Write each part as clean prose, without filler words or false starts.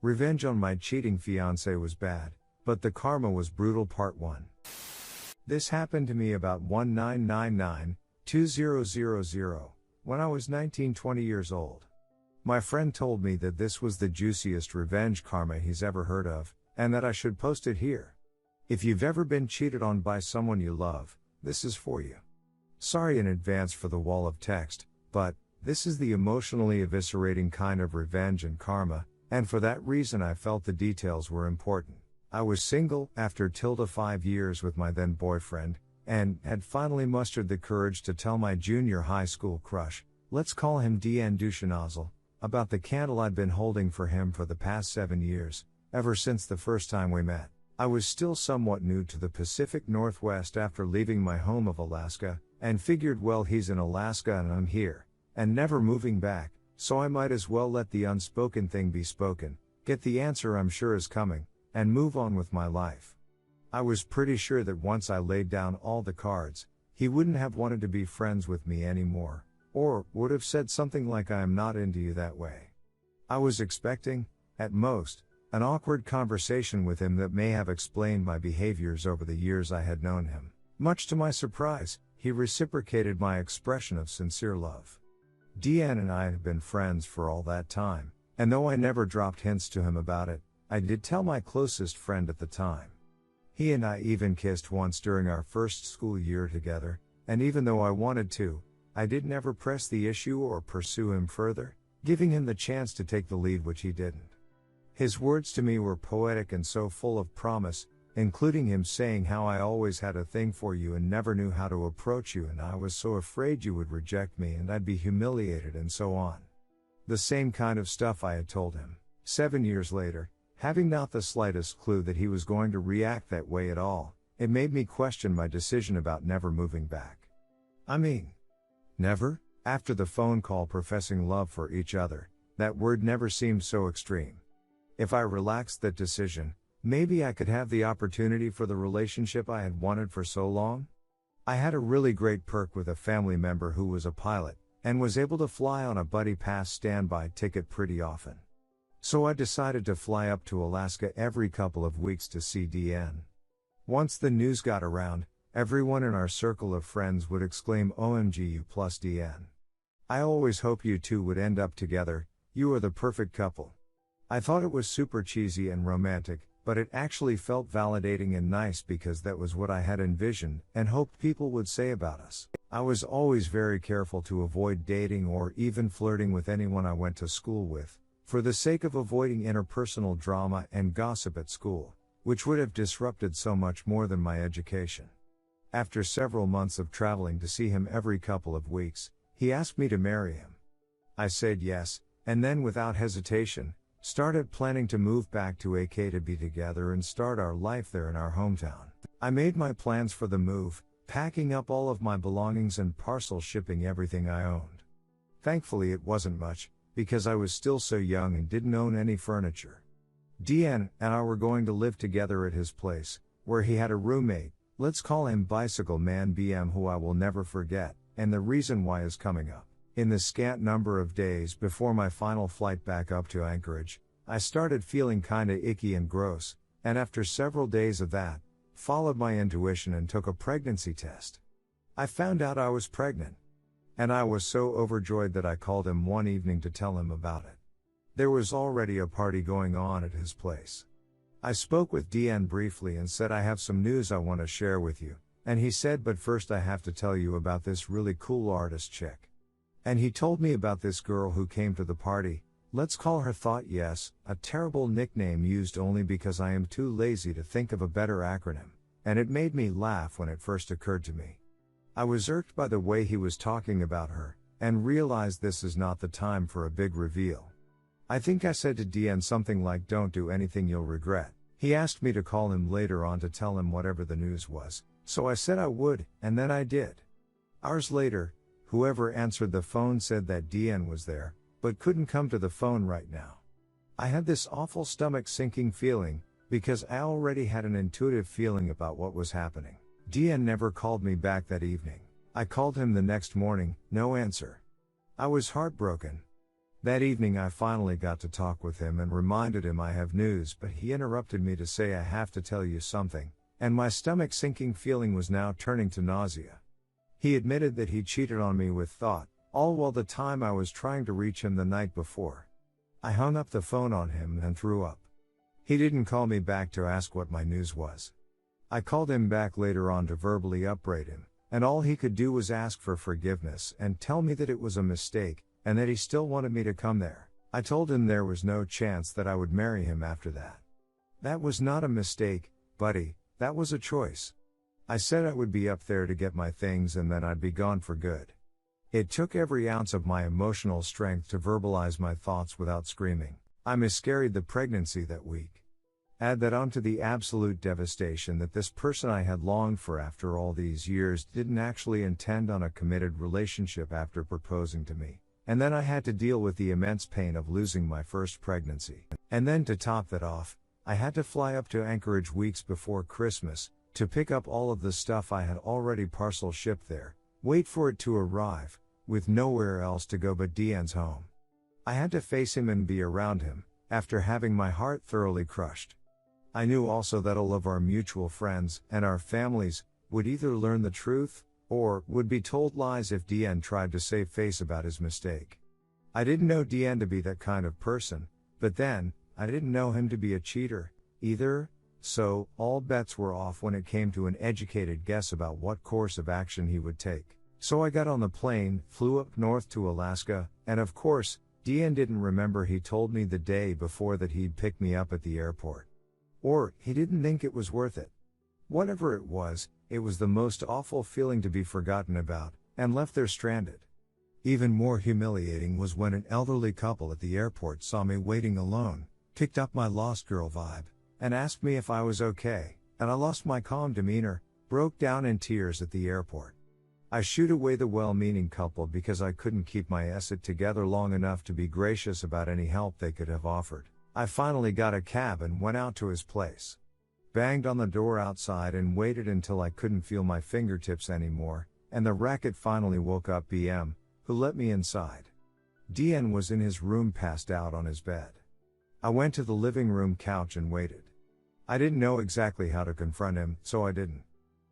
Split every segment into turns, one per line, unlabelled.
Revenge on my cheating fiance was bad, but the karma was brutal. Part 1. This happened to me about 1999-2000, when I was 19-20 years old. My friend told me that this was the juiciest revenge karma he's ever heard of, and that I should post it here. If you've ever been cheated on by someone you love, this is for you. Sorry in advance for the wall of text, but this is the emotionally eviscerating kind of revenge and karma, and for that reason I felt the details were important. I was single after 5 years with my then boyfriend, and had finally mustered the courage to tell my junior high school crush, let's call him DN Duchenozzle, about the candle I'd been holding for him for the past 7 years, ever since the first time we met. I was still somewhat new to the Pacific Northwest after leaving my home of Alaska, and figured, well, he's in Alaska and I'm here, and never moving back, so I might as well let the unspoken thing be spoken, get the answer I'm sure is coming, and move on with my life. I was pretty sure that once I laid down all the cards, he wouldn't have wanted to be friends with me anymore, or would have said something like, I am not into you that way. I was expecting, at most, an awkward conversation with him that may have explained my behaviors over the years I had known him. Much to my surprise, he reciprocated my expression of sincere love. DN and I had been friends for all that time, and though I never dropped hints to him about it, I did tell my closest friend at the time. He and I even kissed once during our first school year together, and even though I wanted to, I did never press the issue or pursue him further, giving him the chance to take the lead, which he didn't. His words to me were poetic and so full of promise, including him saying how I always had a thing for you and never knew how to approach you, and I was so afraid you would reject me and I'd be humiliated, and so on. The same kind of stuff I had told him. 7 years later, having not the slightest clue that he was going to react that way at all, it made me question my decision about never moving back. I mean, never? After the phone call professing love for each other, that word never seemed so extreme. If I relaxed that decision, maybe I could have the opportunity for the relationship I had wanted for so long. I had a really great perk with a family member who was a pilot, and was able to fly on a buddy pass standby ticket pretty often. So I decided to fly up to Alaska every couple of weeks to see DN. Once the news got around, everyone in our circle of friends would exclaim, OMG, you plus DN. I always hope you two would end up together, you are the perfect couple. I thought it was super cheesy and romantic, but it actually felt validating and nice because that was what I had envisioned and hoped people would say about us. I was always very careful to avoid dating or even flirting with anyone I went to school with, for the sake of avoiding interpersonal drama and gossip at school, which would have disrupted so much more than my education. After several months of traveling to see him every couple of weeks, he asked me to marry him. I said yes, and then without hesitation, started planning to move back to AK to be together and start our life there in our hometown. I made my plans for the move, packing up all of my belongings and parcel shipping everything I owned. Thankfully it wasn't much, because I was still so young and didn't own any furniture. DN and I were going to live together at his place, where he had a roommate, let's call him Bicycle Man BM, who I will never forget, and the reason why is coming up. In the scant number of days before my final flight back up to Anchorage, I started feeling kinda icky and gross, and after several days of that, followed my intuition and took a pregnancy test. I found out I was pregnant. And I was so overjoyed that I called him one evening to tell him about it. There was already a party going on at his place. I spoke with DN briefly and said, I have some news I want to share with you, and he said, but first I have to tell you about this really cool artist chick. And he told me about this girl who came to the party, let's call her Thought Yes, a terrible nickname used only because I am too lazy to think of a better acronym, and it made me laugh when it first occurred to me. I was irked by the way he was talking about her, and realized this is not the time for a big reveal. I think I said to DN something like, don't do anything you'll regret. He asked me to call him later on to tell him whatever the news was, so I said I would, and then I did. Hours later, whoever answered the phone said that DN was there, but couldn't come to the phone right now. I had this awful stomach-sinking feeling, because I already had an intuitive feeling about what was happening. DN never called me back that evening. I called him the next morning, no answer. I was heartbroken. That evening I finally got to talk with him and reminded him I have news, but he interrupted me to say I have to tell you something, and my stomach sinking feeling was now turning to nausea. He admitted that he cheated on me with thought, all while the time I was trying to reach him the night before. I hung up the phone on him and threw up. He didn't call me back to ask what my news was. I called him back later on to verbally upbraid him, and all he could do was ask for forgiveness and tell me that it was a mistake, and that he still wanted me to come there. I told him there was no chance that I would marry him after that. That was not a mistake, buddy, that was a choice. I said I would be up there to get my things and then I'd be gone for good. It took every ounce of my emotional strength to verbalize my thoughts without screaming. I miscarried the pregnancy that week. Add that onto the absolute devastation that this person I had longed for after all these years didn't actually intend on a committed relationship after proposing to me. And then I had to deal with the immense pain of losing my first pregnancy. And then to top that off, I had to fly up to Anchorage weeks before Christmas, to pick up all of the stuff I had already parcel shipped there, wait for it to arrive, with nowhere else to go but Deanne's home. I had to face him and be around him, after having my heart thoroughly crushed. I knew also that all of our mutual friends, and our families, would either learn the truth, or would be told lies if Deanne tried to save face about his mistake. I didn't know Deanne to be that kind of person, but then, I didn't know him to be a cheater, either, so, all bets were off when it came to an educated guess about what course of action he would take. So I got on the plane, flew up north to Alaska, and of course, Deanne didn't remember he told me the day before that he'd pick me up at the airport. Or, he didn't think it was worth it. Whatever it was the most awful feeling to be forgotten about, and left there stranded. Even more humiliating was when an elderly couple at the airport saw me waiting alone, picked up my lost girl vibe, and asked me if I was okay, and I lost my calm demeanor, broke down in tears at the airport. I shooed away the well-meaning couple because I couldn't keep my essay together long enough to be gracious about any help they could have offered. I finally got a cab and went out to his place. Banged on the door outside and waited until I couldn't feel my fingertips anymore, and the racket finally woke up BM, who let me inside. Deanne was in his room passed out on his bed. I went to the living room couch and waited. I didn't know exactly how to confront him, so I didn't.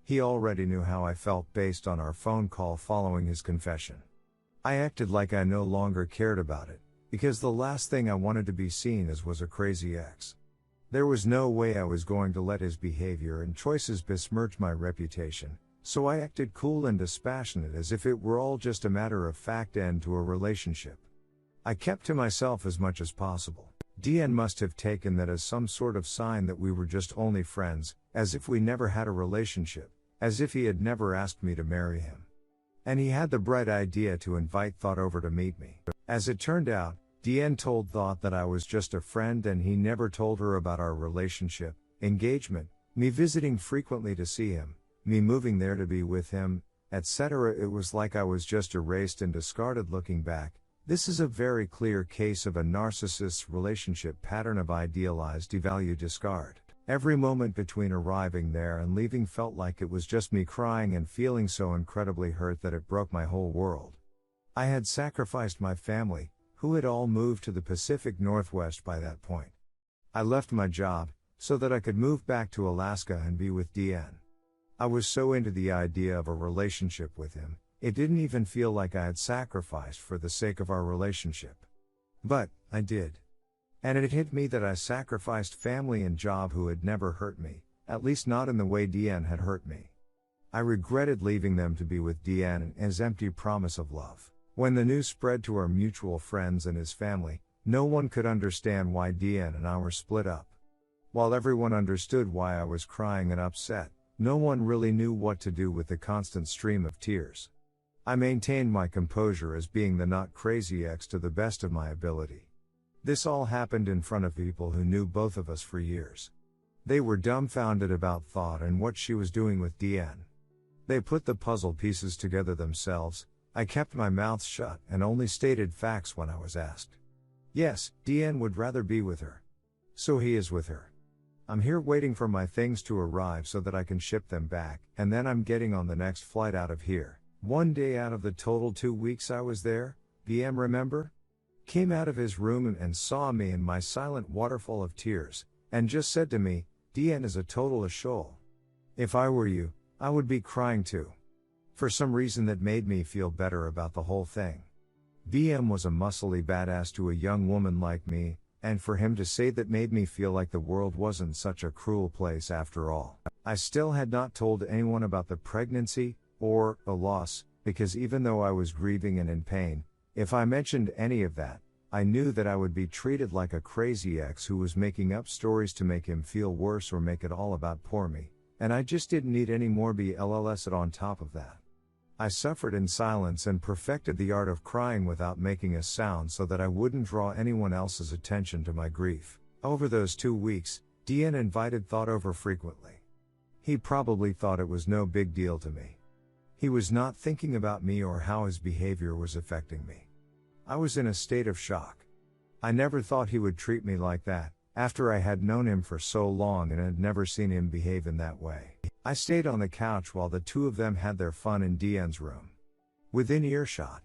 He already knew how I felt based on our phone call following his confession. I acted like I no longer cared about it, because the last thing I wanted to be seen as was a crazy ex. There was no way I was going to let his behavior and choices besmirch my reputation, so I acted cool and dispassionate as if it were all just a matter of fact end to a relationship. I kept to myself as much as possible. Deanne must have taken that as some sort of sign that we were just only friends, as if we never had a relationship, as if he had never asked me to marry him. And he had the bright idea to invite Thought over to meet me. As it turned out, Deanne told Thought that I was just a friend and he never told her about our relationship, engagement, me visiting frequently to see him, me moving there to be with him, etc. It was like I was just erased and discarded. Looking back, this is a very clear case of a narcissist's relationship pattern of idealize, devalue, discard. Every moment between arriving there and leaving felt like it was just me crying and feeling so incredibly hurt that it broke my whole world. I had sacrificed my family, who had all moved to the Pacific Northwest by that point. I left my job, so that I could move back to Alaska and be with Deanne. I was so into the idea of a relationship with him, it didn't even feel like I had sacrificed for the sake of our relationship. But, I did. And it hit me that I sacrificed family and job who had never hurt me, at least not in the way Deanne had hurt me. I regretted leaving them to be with Deanne and his empty promise of love. When the news spread to our mutual friends and his family, no one could understand why Deanne and I were split up. While everyone understood why I was crying and upset, no one really knew what to do with the constant stream of tears. I maintained my composure as being the not crazy ex to the best of my ability. This all happened in front of people who knew both of us for years. They were dumbfounded about Thought and what she was doing with Deanne. They put the puzzle pieces together themselves. I kept my mouth shut and only stated facts when I was asked. Yes, Deanne would rather be with her. So he is with her. I'm here waiting for my things to arrive so that I can ship them back, and then I'm getting on the next flight out of here. One day out of the total 2 weeks I was there, BM, remember? came out of his room and saw me in my silent waterfall of tears, and just said to me, "Deanne is a total ashole. If I were you, I would be crying too." For some reason that made me feel better about the whole thing. BM was a muscly badass to a young woman like me, and for him to say that made me feel like the world wasn't such a cruel place after all. I still had not told anyone about the pregnancy, or the loss, because even though I was grieving and in pain, if I mentioned any of that, I knew that I would be treated like a crazy ex who was making up stories to make him feel worse or make it all about poor me, and I just didn't need any more BLLS on top of that. I suffered in silence and perfected the art of crying without making a sound so that I wouldn't draw anyone else's attention to my grief. Over those 2 weeks, Deanne invited thought over frequently. He probably thought it was no big deal to me. He was not thinking about me or how his behavior was affecting me. I was in a state of shock. I never thought he would treat me like that, after I had known him for so long and had never seen him behave in that way. I stayed on the couch while the two of them had their fun in Deanne's room. Within earshot.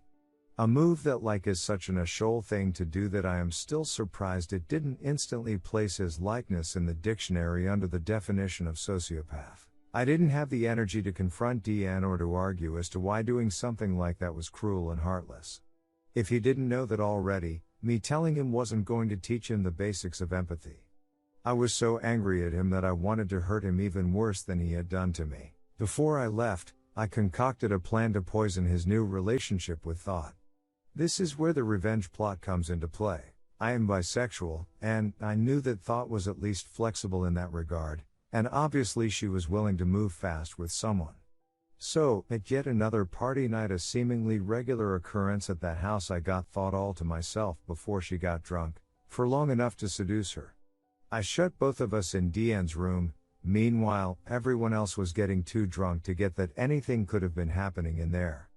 A move that is such an ashole thing to do that I am still surprised it didn't instantly place his likeness in the dictionary under the definition of sociopath. I didn't have the energy to confront Deanne or to argue as to why doing something like that was cruel and heartless. If he didn't know that already, me telling him wasn't going to teach him the basics of empathy. I was so angry at him that I wanted to hurt him even worse than he had done to me. Before I left, I concocted a plan to poison his new relationship with thought. This is where the revenge plot comes into play. I am bisexual, and I knew that thought was at least flexible in that regard, and obviously she was willing to move fast with someone. So, at yet another party night, a seemingly regular occurrence at that house, I got thought all to myself before she got drunk, for long enough to seduce her. I shut both of us in Deanne's room. Meanwhile, everyone else was getting too drunk to get that anything could have been happening in there.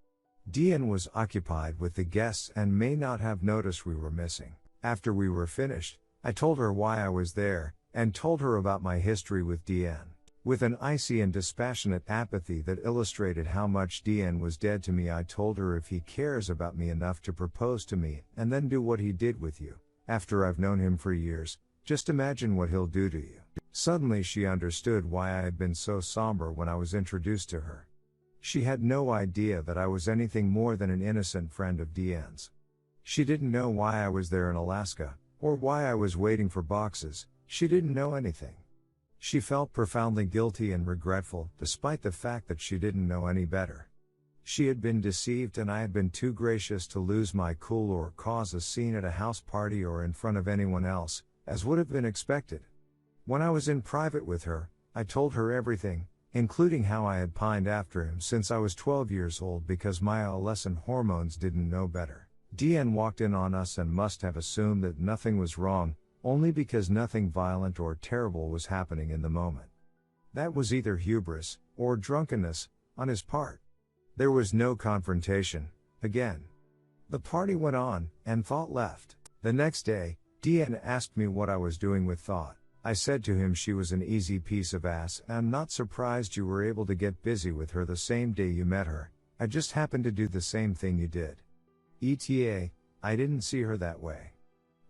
Deanne was occupied with the guests and may not have noticed we were missing. After we were finished, I told her why I was there, and told her about my history with Deanne. With an icy and dispassionate apathy that illustrated how much Deanne was dead to me, I told her, if he cares about me enough to propose to me, and then do what he did with you, after I've known him for years, just imagine what he'll do to you. Suddenly she understood why I had been so somber when I was introduced to her. She had no idea that I was anything more than an innocent friend of Deanne's. She didn't know why I was there in Alaska, or why I was waiting for boxes. She didn't know anything. She felt profoundly guilty and regretful, despite the fact that she didn't know any better. She had been deceived, and I had been too gracious to lose my cool or cause a scene at a house party or in front of anyone else, as would have been expected. When I was in private with her, I told her everything, including how I had pined after him since I was 12 years old because my adolescent hormones didn't know better. Deanne walked in on us and must have assumed that nothing was wrong, only because nothing violent or terrible was happening in the moment. That was either hubris, or drunkenness, on his part. There was no confrontation, again. The party went on, and Thought left. The next day, Deanne asked me what I was doing with Thought. I said to him she was an easy piece of ass, and I'm not surprised you were able to get busy with her the same day you met her. I just happened to do the same thing you did. ETA, I didn't see her that way.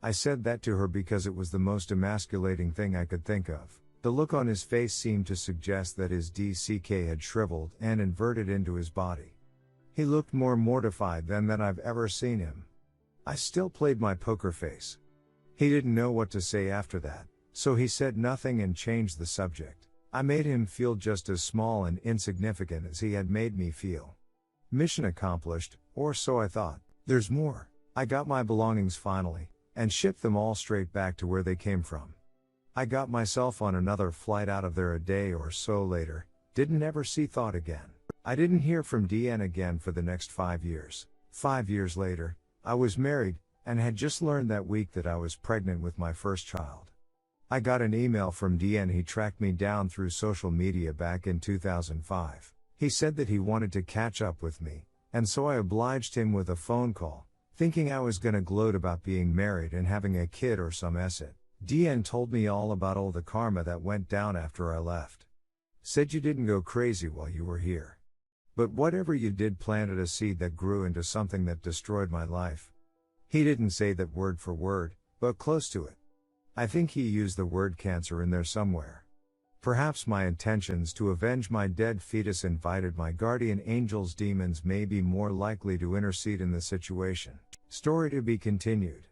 I said that to her because it was the most emasculating thing I could think of. The look on his face seemed to suggest that his DCK had shriveled and inverted into his body. He looked more mortified than I've ever seen him. I still played my poker face. He didn't know what to say after that, so he said nothing and changed the subject. I made him feel just as small and insignificant as he had made me feel. Mission accomplished, or so I thought. There's more. I got my belongings finally, and shipped them all straight back to where they came from. I got myself on another flight out of there a day or so later, didn't ever see Thought again. I didn't hear from Deanne again for the next 5 years. 5 years later, I was married, and had just learned that week that I was pregnant with my first child. I got an email from Deanne. He tracked me down through social media back in 2005. He said that he wanted to catch up with me, and so I obliged him with a phone call, thinking I was gonna gloat about being married and having a kid or some shit. Deanne told me all about all the karma that went down after I left. Said you didn't go crazy while you were here. But whatever you did planted a seed that grew into something that destroyed my life. He didn't say that word for word, but close to it. I think he used the word cancer in there somewhere. Perhaps my intentions to avenge my dead fetus invited my guardian angel's demons may be more likely to intercede in the situation. Story to be continued.